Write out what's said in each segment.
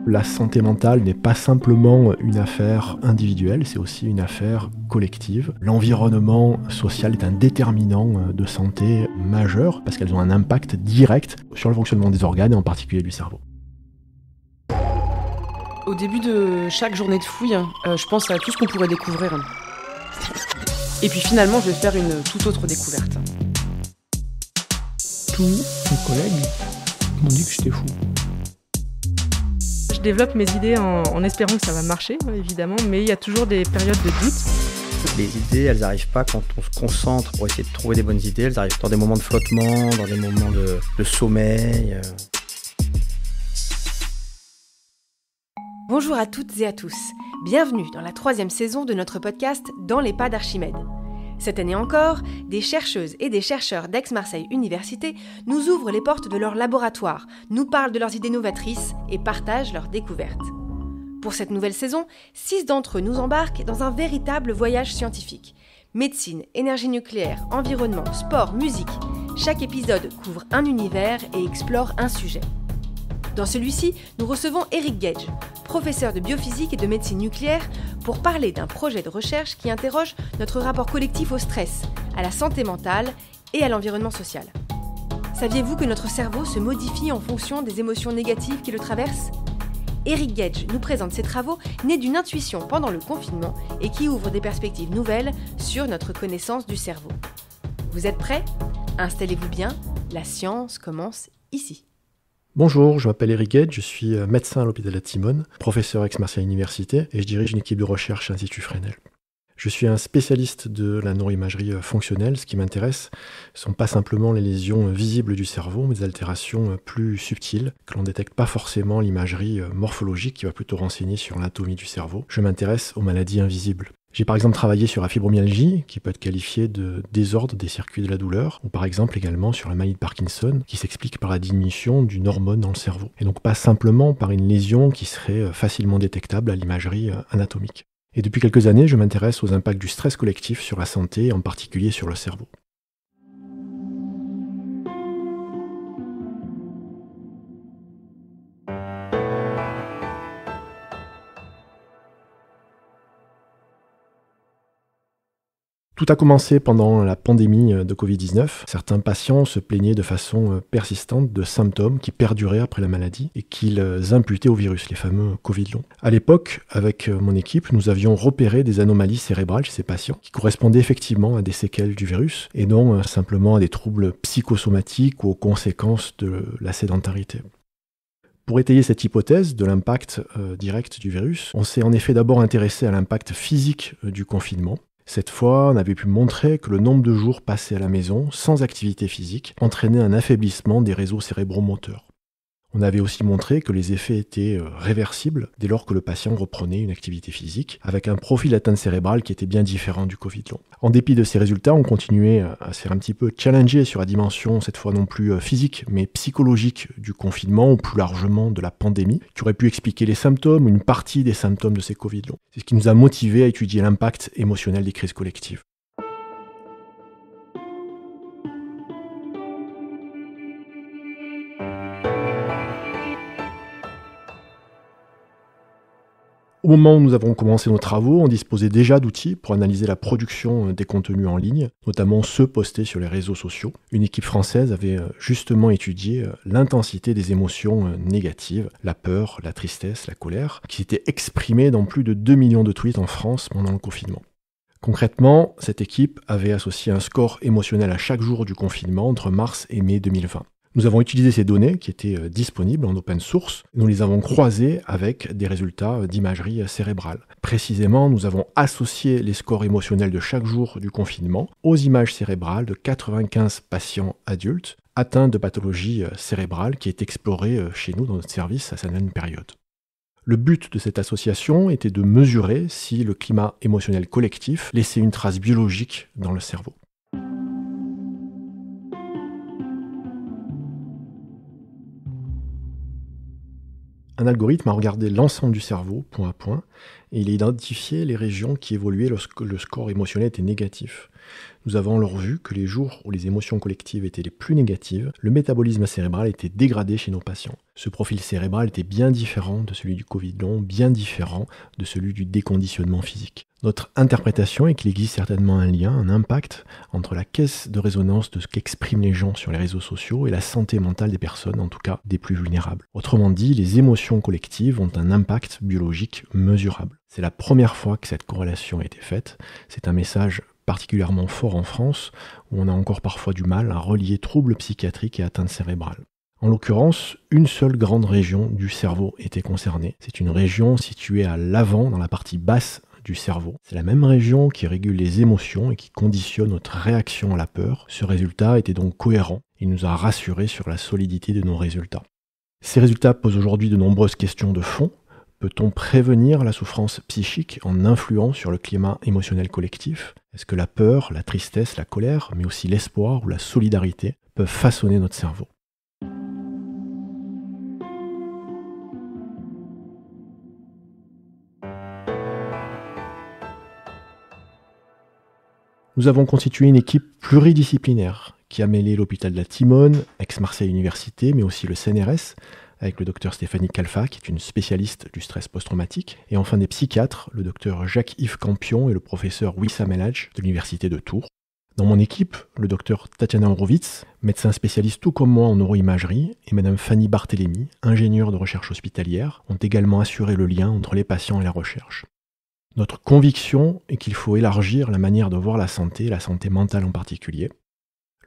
La santé mentale n'est pas simplement une affaire individuelle, c'est aussi une affaire collective. L'environnement social est un déterminant de santé majeur parce qu'elles ont un impact direct sur le fonctionnement des organes et en particulier du cerveau. Au début de chaque journée de fouille, je pense à tout ce qu'on pourrait découvrir. Et puis finalement, je vais faire une toute autre découverte. Tous mes collègues m'ont dit que j'étais fou. Je développe mes idées en espérant que ça va marcher, évidemment, mais il y a toujours des périodes de doute. Les idées, elles n'arrivent pas quand on se concentre pour essayer de trouver des bonnes idées, elles arrivent dans des moments de flottement, dans des moments de sommeil. Bonjour à toutes et à tous, bienvenue dans la 3e saison de notre podcast Dans les pas d'Archimède. Cette année encore, des chercheuses et des chercheurs d'Aix-Marseille Université nous ouvrent les portes de leur laboratoire, nous parlent de leurs idées novatrices et partagent leurs découvertes. Pour cette nouvelle saison, 6 d'entre eux nous embarquent dans un véritable voyage scientifique. Médecine, énergie nucléaire, environnement, sport, musique. Chaque épisode couvre un univers et explore un sujet. Dans celui-ci, nous recevons Eric Gage, professeur de biophysique et de médecine nucléaire, pour parler d'un projet de recherche qui interroge notre rapport collectif au stress, à la santé mentale et à l'environnement social. Saviez-vous que notre cerveau se modifie en fonction des émotions négatives qui le traversent ? Eric Gage nous présente ses travaux nés d'une intuition pendant le confinement et qui ouvrent des perspectives nouvelles sur notre connaissance du cerveau. Vous êtes prêts ? Installez-vous bien, la science commence ici. Bonjour, je m'appelle Eric Gage, je suis médecin à l'hôpital de Timone, professeur à Aix-Marseille Université et je dirige une équipe de recherche à l'Institut Fresnel. Je suis un spécialiste de la neuroimagerie fonctionnelle. Ce qui m'intéresse ne sont pas simplement les lésions visibles du cerveau, mais des altérations plus subtiles que l'on ne détecte pas forcément l'imagerie morphologique qui va plutôt renseigner sur l'anatomie du cerveau. Je m'intéresse aux maladies invisibles. J'ai par exemple travaillé sur la fibromyalgie, qui peut être qualifiée de désordre des circuits de la douleur, ou par exemple également sur la maladie de Parkinson, qui s'explique par la diminution d'une hormone dans le cerveau, et donc pas simplement par une lésion qui serait facilement détectable à l'imagerie anatomique. Et depuis quelques années, je m'intéresse aux impacts du stress collectif sur la santé, et en particulier sur le cerveau. Tout a commencé pendant la pandémie de Covid-19. Certains patients se plaignaient de façon persistante de symptômes qui perduraient après la maladie et qu'ils imputaient au virus, les fameux Covid longs. À l'époque, avec mon équipe, nous avions repéré des anomalies cérébrales chez ces patients qui correspondaient effectivement à des séquelles du virus et non simplement à des troubles psychosomatiques ou aux conséquences de la sédentarité. Pour étayer cette hypothèse de l'impact direct du virus, on s'est en effet d'abord intéressé à l'impact physique du confinement. Cette fois, on avait pu montrer que le nombre de jours passés à la maison, sans activité physique, entraînait un affaiblissement des réseaux cérébro-moteurs. On avait aussi montré que les effets étaient réversibles dès lors que le patient reprenait une activité physique, avec un profil d'atteinte cérébrale qui était bien différent du Covid long. En dépit de ces résultats, on continuait à se faire un petit peu challenger sur la dimension, cette fois non plus physique, mais psychologique du confinement, ou plus largement de la pandémie, qui aurait pu expliquer les symptômes, ou une partie des symptômes de ces Covid longs. C'est ce qui nous a motivés à étudier l'impact émotionnel des crises collectives. Au moment où nous avons commencé nos travaux, on disposait déjà d'outils pour analyser la production des contenus en ligne, notamment ceux postés sur les réseaux sociaux. Une équipe française avait justement étudié l'intensité des émotions négatives, la peur, la tristesse, la colère, qui s'étaient exprimées dans plus de 2 millions de tweets en France pendant le confinement. Concrètement, cette équipe avait associé un score émotionnel à chaque jour du confinement entre mars et mai 2020. Nous avons utilisé ces données qui étaient disponibles en open source. Nous les avons croisées avec des résultats d'imagerie cérébrale. Précisément, nous avons associé les scores émotionnels de chaque jour du confinement aux images cérébrales de 95 patients adultes atteints de pathologie cérébrale qui est explorée chez nous dans notre service à cette même période. Le but de cette association était de mesurer si le climat émotionnel collectif laissait une trace biologique dans le cerveau. Un algorithme a regardé l'ensemble du cerveau, point à point, et il a identifié les régions qui évoluaient lorsque le score émotionnel était négatif. Nous avons alors vu que les jours où les émotions collectives étaient les plus négatives, le métabolisme cérébral était dégradé chez nos patients. Ce profil cérébral était bien différent de celui du Covid long, bien différent de celui du déconditionnement physique. Notre interprétation est qu'il existe certainement un lien, un impact entre la caisse de résonance de ce qu'expriment les gens sur les réseaux sociaux et la santé mentale des personnes, en tout cas des plus vulnérables. Autrement dit, les émotions collectives ont un impact biologique mesurable. C'est la première fois que cette corrélation a été faite. C'est un message particulièrement fort en France, où on a encore parfois du mal à relier troubles psychiatriques et atteintes cérébrales. En l'occurrence, une seule grande région du cerveau était concernée. C'est une région située à l'avant, dans la partie basse du cerveau. C'est la même région qui régule les émotions et qui conditionne notre réaction à la peur. Ce résultat était donc cohérent. Il nous a rassurés sur la solidité de nos résultats. Ces résultats posent aujourd'hui de nombreuses questions de fond. Peut-on prévenir la souffrance psychique en influant sur le climat émotionnel collectif ? Est-ce que la peur, la tristesse, la colère, mais aussi l'espoir ou la solidarité peuvent façonner notre cerveau ? Nous avons constitué une équipe pluridisciplinaire qui a mêlé l'hôpital de la Timone, Aix-Marseille Université, mais aussi le CNRS, avec le docteur Stéphanie Calfa, qui est une spécialiste du stress post-traumatique, et enfin des psychiatres, le docteur Jacques-Yves Campion et le professeur Wissam Eladj de l'université de Tours. Dans mon équipe, le docteur Tatiana Horowitz, médecin spécialiste tout comme moi en neuroimagerie, et madame Fanny Barthélémy, ingénieure de recherche hospitalière, ont également assuré le lien entre les patients et la recherche. Notre conviction est qu'il faut élargir la manière de voir la santé mentale en particulier.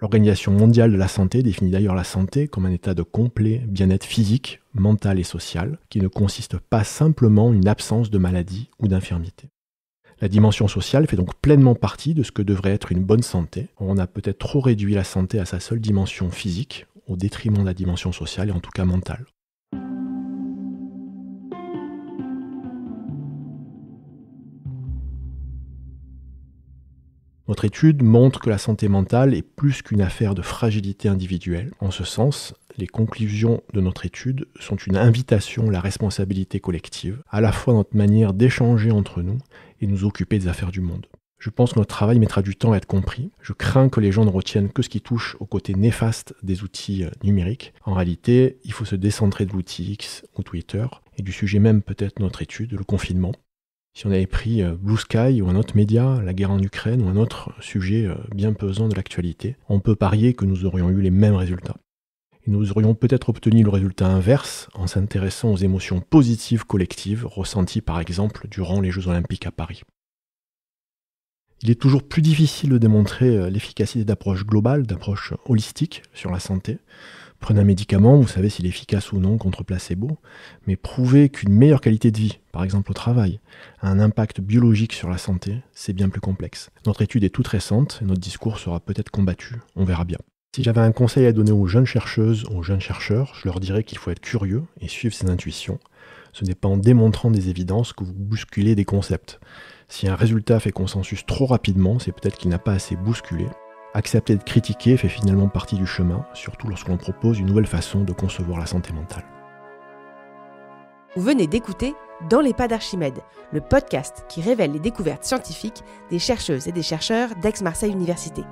L'Organisation mondiale de la santé définit d'ailleurs la santé comme un état de complet bien-être physique, mental et social, qui ne consiste pas simplement en une absence de maladie ou d'infirmité. La dimension sociale fait donc pleinement partie de ce que devrait être une bonne santé. On a peut-être trop réduit la santé à sa seule dimension physique, au détriment de la dimension sociale et en tout cas mentale. Notre étude montre que la santé mentale est plus qu'une affaire de fragilité individuelle. En ce sens, les conclusions de notre étude sont une invitation à la responsabilité collective, à la fois notre manière d'échanger entre nous et nous occuper des affaires du monde. Je pense que notre travail mettra du temps à être compris. Je crains que les gens ne retiennent que ce qui touche au côté néfaste des outils numériques. En réalité, il faut se décentrer de l'outil X ou Twitter et du sujet même peut-être de notre étude, le confinement. Si on avait pris Blue Sky ou un autre média, la guerre en Ukraine ou un autre sujet bien pesant de l'actualité, on peut parier que nous aurions eu les mêmes résultats. Et nous aurions peut-être obtenu le résultat inverse en s'intéressant aux émotions positives collectives ressenties par exemple durant les Jeux Olympiques à Paris. Il est toujours plus difficile de démontrer l'efficacité d'approches globales, d'approches holistiques sur la santé. Prenez un médicament, vous savez s'il est efficace ou non contre placebo, mais prouver qu'une meilleure qualité de vie, par exemple au travail, a un impact biologique sur la santé, c'est bien plus complexe. Notre étude est toute récente et notre discours sera peut-être combattu, on verra bien. Si j'avais un conseil à donner aux jeunes chercheuses, aux jeunes chercheurs, je leur dirais qu'il faut être curieux et suivre ses intuitions. Ce n'est pas en démontrant des évidences que vous bousculez des concepts. Si un résultat fait consensus trop rapidement, c'est peut-être qu'il n'a pas assez bousculé. Accepter d'être critiqué fait finalement partie du chemin, surtout lorsque l'on propose une nouvelle façon de concevoir la santé mentale. Vous venez d'écouter Dans les pas d'Archimède, le podcast qui révèle les découvertes scientifiques des chercheuses et des chercheurs d'Aix-Marseille Université.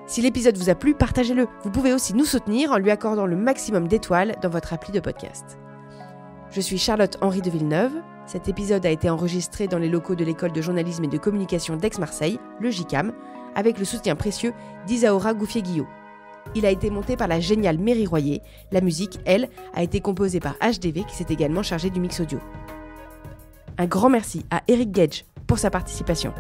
Si l'épisode vous a plu, partagez-le. Vous pouvez aussi nous soutenir en lui accordant le maximum d'étoiles dans votre appli de podcast. Je suis Charlotte-Henri de Villeneuve. Cet épisode a été enregistré dans les locaux de l'école de journalisme et de communication d'Aix-Marseille, le JICAM, avec le soutien précieux d'Isaora Gouffier-Guillot. Il a été monté par la géniale Méry Royer. La musique, elle, a été composée par HDV qui s'est également chargé du mix audio. Un grand merci à Eric Gage pour sa participation.